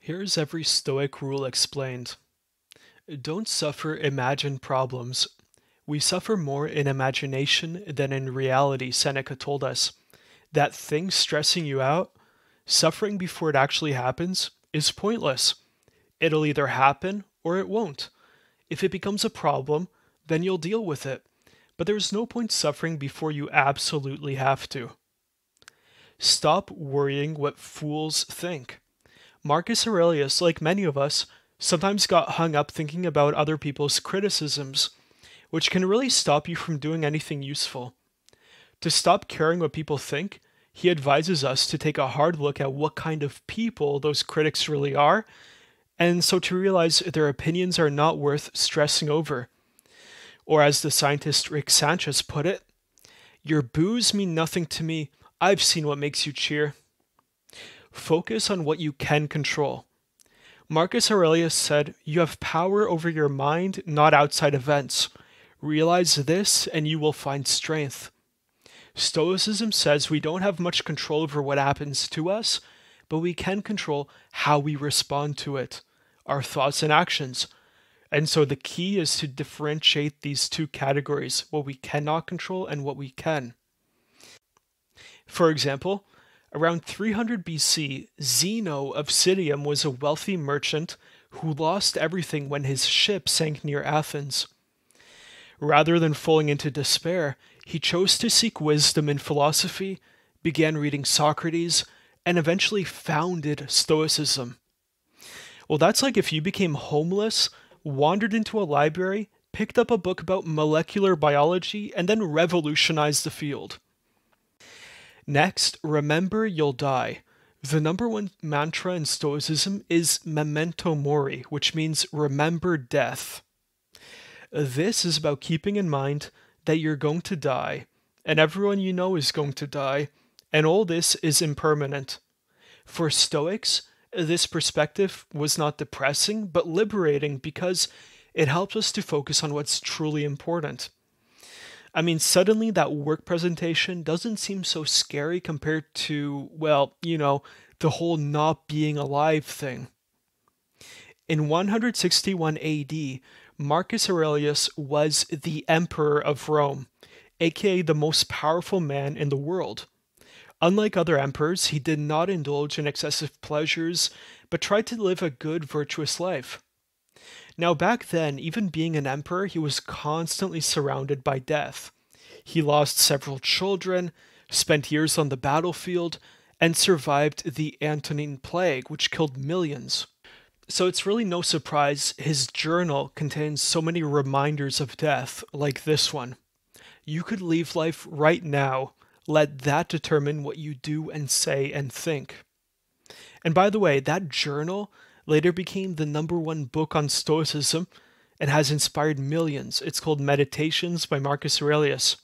Here's every Stoic rule explained. Don't suffer imagined problems. We suffer more in imagination than in reality, Seneca told us. That thing stressing you out, suffering before it actually happens, is pointless. It'll either happen or it won't. If it becomes a problem, then you'll deal with it. But there's no point suffering before you absolutely have to. Stop worrying what fools think. Marcus Aurelius, like many of us, sometimes got hung up thinking about other people's criticisms, which can really stop you from doing anything useful. To stop caring what people think, he advises us to take a hard look at what kind of people those critics really are, and so to realize their opinions are not worth stressing over. Or as the scientist Rick Sanchez put it, your boos mean nothing to me. I've seen what makes you cheer. Focus on what you can control. Marcus Aurelius said, "You have power over your mind, not outside events. Realize this, and you will find strength." Stoicism says we don't have much control over what happens to us, but we can control how we respond to it, our thoughts and actions. And so the key is to differentiate these two categories, what we cannot control and what we can. For example, around 300 BC, Zeno of Citium was a wealthy merchant who lost everything when his ship sank near Athens. Rather than falling into despair, he chose to seek wisdom in philosophy, began reading Socrates, and eventually founded Stoicism. Well, that's like if you became homeless, wandered into a library, picked up a book about molecular biology, and then revolutionized the field. Next, remember you'll die. The number one mantra in Stoicism is memento mori, which means remember death. This is about keeping in mind that you're going to die, and everyone you know is going to die, and all this is impermanent. For Stoics, this perspective was not depressing, but liberating because it helps us to focus on what's truly important. I mean, suddenly that work presentation doesn't seem so scary compared to, well, the whole not being alive thing. In 161 AD, Marcus Aurelius was the Emperor of Rome, aka the most powerful man in the world. Unlike other emperors, he did not indulge in excessive pleasures, but tried to live a good, virtuous life. Now, back then, even being an emperor, he was constantly surrounded by death. He lost several children, spent years on the battlefield, and survived the Antonine Plague, which killed millions. So it's really no surprise his journal contains so many reminders of death, like this one. You could leave life right now. Let that determine what you do and say and think. And by the way, that journal later became the number one book on Stoicism and has inspired millions. It's called Meditations by Marcus Aurelius.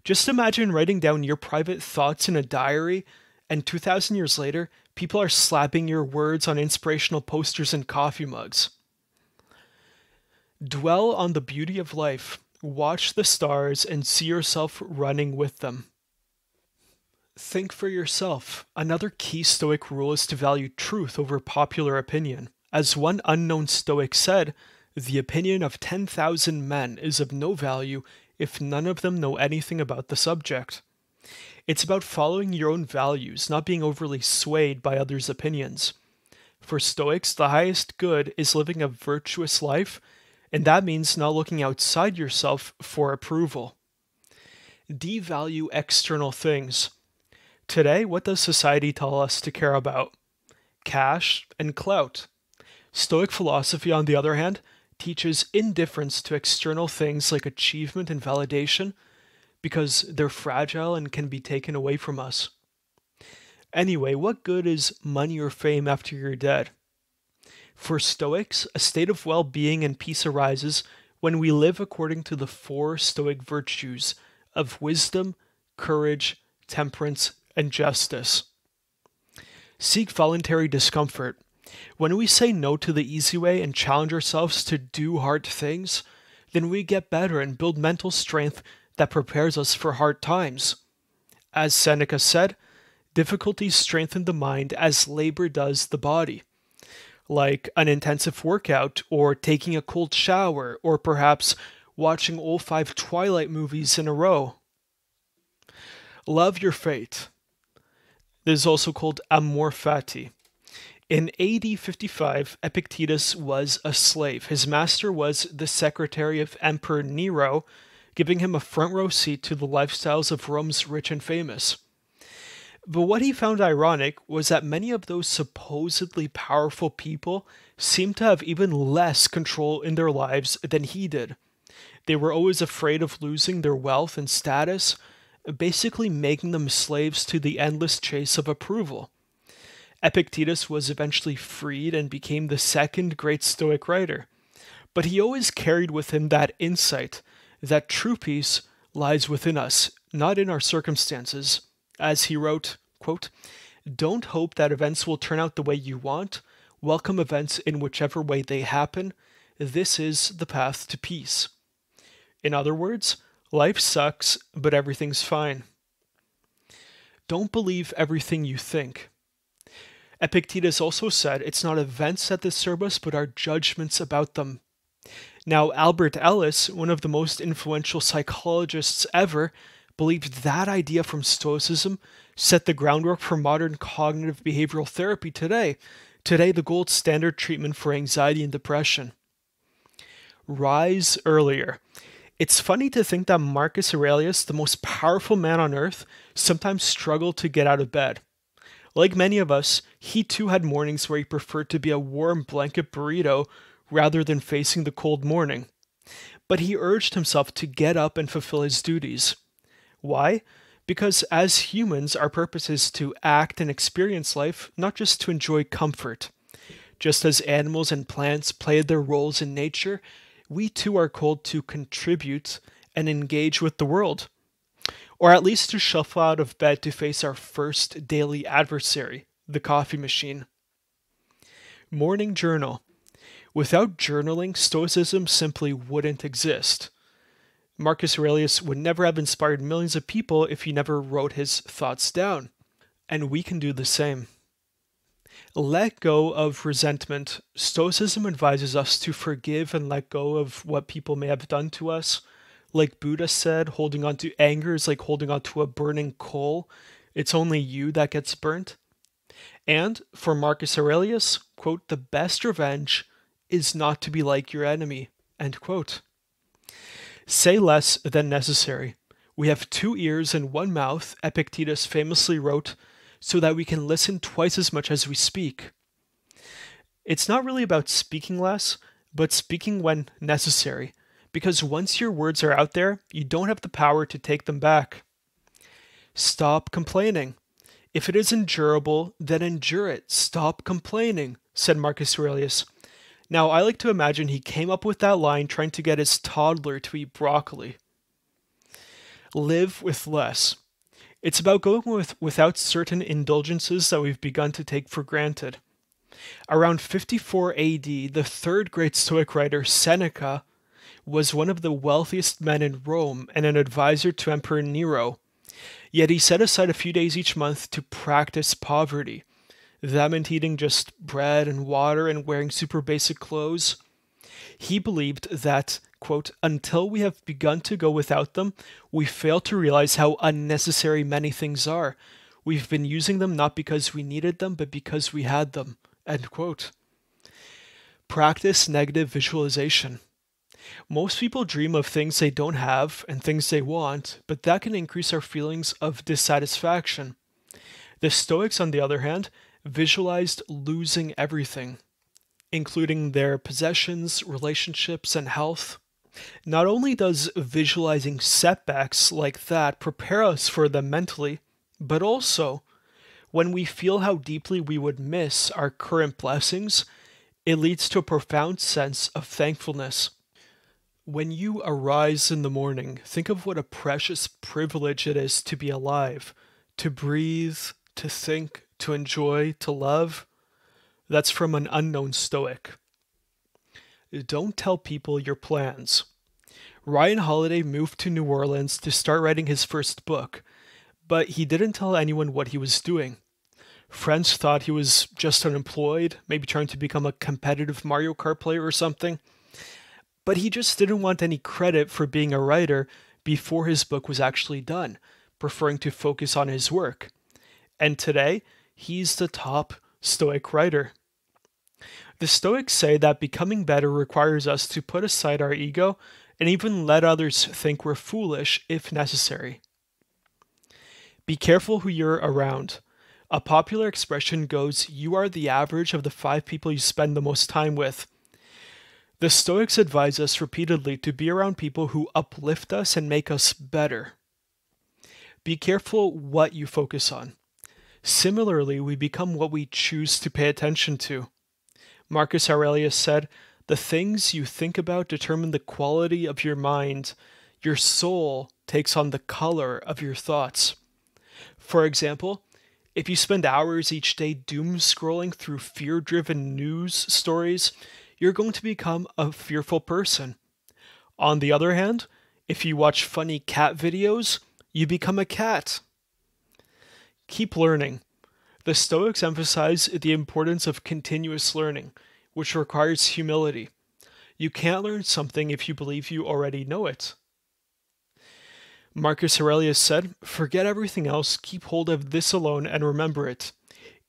Just imagine writing down your private thoughts in a diary, and 2,000 years later, people are slapping your words on inspirational posters and coffee mugs. Dwell on the beauty of life. Watch the stars and see yourself running with them. Think for yourself. Another key Stoic rule is to value truth over popular opinion. As one unknown Stoic said, the opinion of 10,000 men is of no value if none of them know anything about the subject. It's about following your own values, not being overly swayed by others' opinions. For Stoics, the highest good is living a virtuous life, and that means not looking outside yourself for approval. Devalue external things. Today, what does society tell us to care about? Cash and clout. Stoic philosophy, on the other hand, teaches indifference to external things like achievement and validation because they're fragile and can be taken away from us. Anyway, what good is money or fame after you're dead? For Stoics, a state of well-being and peace arises when we live according to the four Stoic virtues of wisdom, courage, temperance, and justice. Seek voluntary discomfort. When we say no to the easy way and challenge ourselves to do hard things, then we get better and build mental strength that prepares us for hard times. As Seneca said, difficulties strengthen the mind as labor does the body. like an intensive workout, or taking a cold shower, or perhaps watching all five Twilight movies in a row. Love your fate. This is also called amor fati. In AD 55, Epictetus was a slave. His master was the secretary of Emperor Nero, giving him a front row seat to the lifestyles of Rome's rich and famous. But what he found ironic was that many of those supposedly powerful people seemed to have even less control in their lives than he did. They were always afraid of losing their wealth and status, basically making them slaves to the endless chase of approval. Epictetus was eventually freed and became the second great Stoic writer. But he always carried with him that insight that true peace lies within us, not in our circumstances. As he wrote, quote, "Don't hope that events will turn out the way you want. Welcome events in whichever way they happen. This is the path to peace." In other words, life sucks, but everything's fine. Don't believe everything you think. Epictetus also said it's not events that disturb us, but our judgments about them. Now, Albert Ellis, one of the most influential psychologists ever, believed that idea from Stoicism set the groundwork for modern cognitive behavioral therapy today. Today, the gold standard treatment for anxiety and depression. Rise earlier. It's funny to think that Marcus Aurelius, the most powerful man on earth, sometimes struggled to get out of bed. Like many of us, he too had mornings where he preferred to be a warm blanket burrito rather than facing the cold morning. But he urged himself to get up and fulfill his duties. Why? Because as humans, our purpose is to act and experience life, not just to enjoy comfort. Just as animals and plants play their roles in nature, we too are called to contribute and engage with the world. Or at least to shuffle out of bed to face our first daily adversary, the coffee machine. Morning journal. Without journaling, Stoicism simply wouldn't exist. Marcus Aurelius would never have inspired millions of people if he never wrote his thoughts down. And we can do the same. Let go of resentment. Stoicism advises us to forgive and let go of what people may have done to us. Like Buddha said, holding on to anger is like holding on to a burning coal. It's only you that gets burnt. And for Marcus Aurelius, quote, "The best revenge is not to be like your enemy," end quote. Say less than necessary. We have 2 ears and 1 mouth, Epictetus famously wrote, so that we can listen twice as much as we speak. It's not really about speaking less, but speaking when necessary, because once your words are out there, you don't have the power to take them back. Stop complaining. If it is endurable, then endure it. Stop complaining, said Marcus Aurelius. Now, I like to imagine he came up with that line trying to get his toddler to eat broccoli. Live with less. It's about going without certain indulgences that we've begun to take for granted. Around 54 AD, the third great Stoic writer, Seneca, was one of the wealthiest men in Rome and an advisor to Emperor Nero. Yet he set aside a few days each month to practice poverty. That meant eating just bread and water and wearing super basic clothes. He believed that, quote, "until we have begun to go without them, we fail to realize how unnecessary many things are. We've been using them not because we needed them, but because we had them," end quote. Practice negative visualization. Most people dream of things they don't have and things they want, but that can increase our feelings of dissatisfaction. The Stoics, on the other hand, visualized losing everything, including their possessions, relationships, and health. Not only does visualizing setbacks like that prepare us for them mentally, but also, when we feel how deeply we would miss our current blessings, it leads to a profound sense of thankfulness. When you arise in the morning, think of what a precious privilege it is to be alive, to breathe, to think, to enjoy, to love. That's from an unknown Stoic. Don't tell people your plans. Ryan Holiday moved to New Orleans to start writing his first book, but he didn't tell anyone what he was doing. Friends thought he was just unemployed, maybe trying to become a competitive Mario Kart player or something. But he just didn't want any credit for being a writer before his book was actually done, preferring to focus on his work. And today, he's the top Stoic writer. The Stoics say that becoming better requires us to put aside our ego and even let others think we're foolish if necessary. Be careful who you're around. A popular expression goes, "You are the average of the 5 people you spend the most time with." The Stoics advise us repeatedly to be around people who uplift us and make us better. Be careful what you focus on. Similarly, we become what we choose to pay attention to. Marcus Aurelius said, "The things you think about determine the quality of your mind. Your soul takes on the color of your thoughts." For example, if you spend hours each day doom scrolling through fear-driven news stories, you're going to become a fearful person. On the other hand, if you watch funny cat videos, you become a cat. Keep learning. The Stoics emphasize the importance of continuous learning, which requires humility. You can't learn something if you believe you already know it. Marcus Aurelius said, "Forget everything else, keep hold of this alone, and remember it.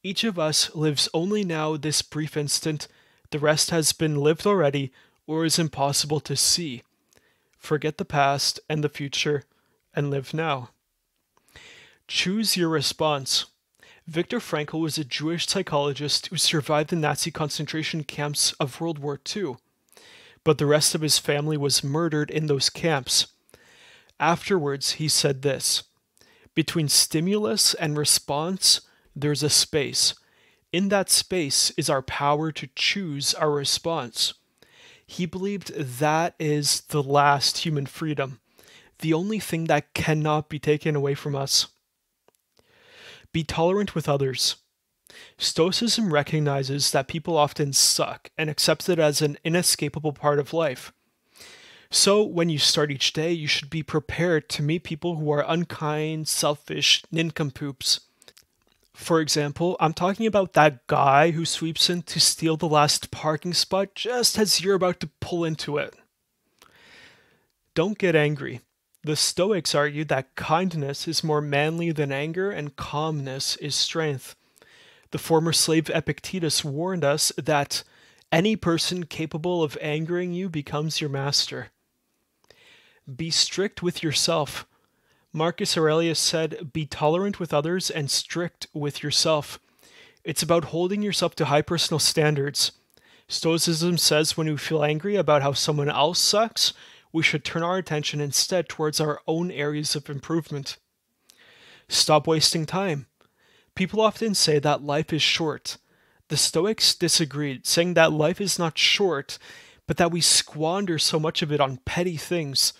Each of us lives only now this brief instant, the rest has been lived already, or is impossible to see. Forget the past and the future, and live now." Choose your response. Viktor Frankl was a Jewish psychologist who survived the Nazi concentration camps of World War II, but the rest of his family was murdered in those camps. Afterwards, he said this: "Between stimulus and response, there's a space. In that space is our power to choose our response." He believed that is the last human freedom, the only thing that cannot be taken away from us. Be tolerant with others. Stoicism recognizes that people often suck and accepts it as an inescapable part of life. So, when you start each day, you should be prepared to meet people who are unkind, selfish, nincompoops. For example, I'm talking about that guy who sweeps in to steal the last parking spot just as you're about to pull into it. Don't get angry. The Stoics argue that kindness is more manly than anger and calmness is strength. The former slave Epictetus warned us that any person capable of angering you becomes your master. Be strict with yourself. Marcus Aurelius said, "Be tolerant with others and strict with yourself." It's about holding yourself to high personal standards. Stoicism says when we feel angry about how someone else sucks, we should turn our attention instead towards our own areas of improvement. Stop wasting time. People often say that life is short. The Stoics disagreed, saying that life is not short, but that we squander so much of it on petty things.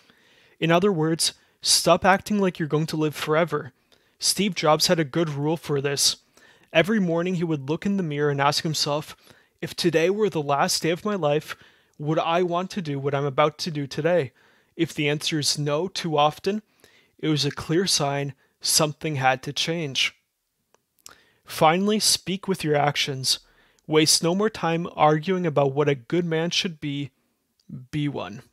In other words, stop acting like you're going to live forever. Steve Jobs had a good rule for this. Every morning he would look in the mirror and ask himself, if today were the last day of my life, would I want to do what I'm about to do today? If the answer is no too often, it was a clear sign something had to change. Finally, speak with your actions. Waste no more time arguing about what a good man should be one.